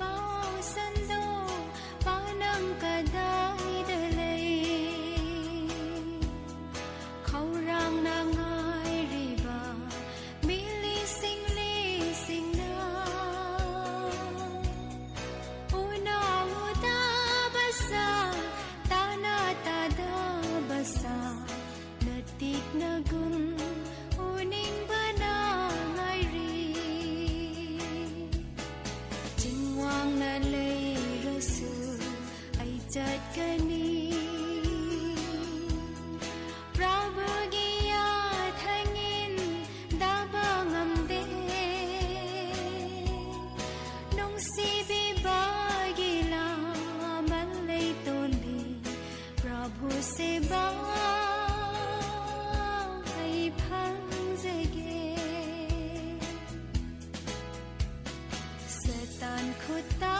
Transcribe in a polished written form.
bao sando panang kadai dalai khâu rang na ngai riba mili sing na una uta basa tana tada basa natik nagun uning bana ngai ri jingwang na lei rasu ai chat kani prabhagiya thangin daba ngamde nong si bi bagila malai toli prabhu se ba ai phang zege satan khota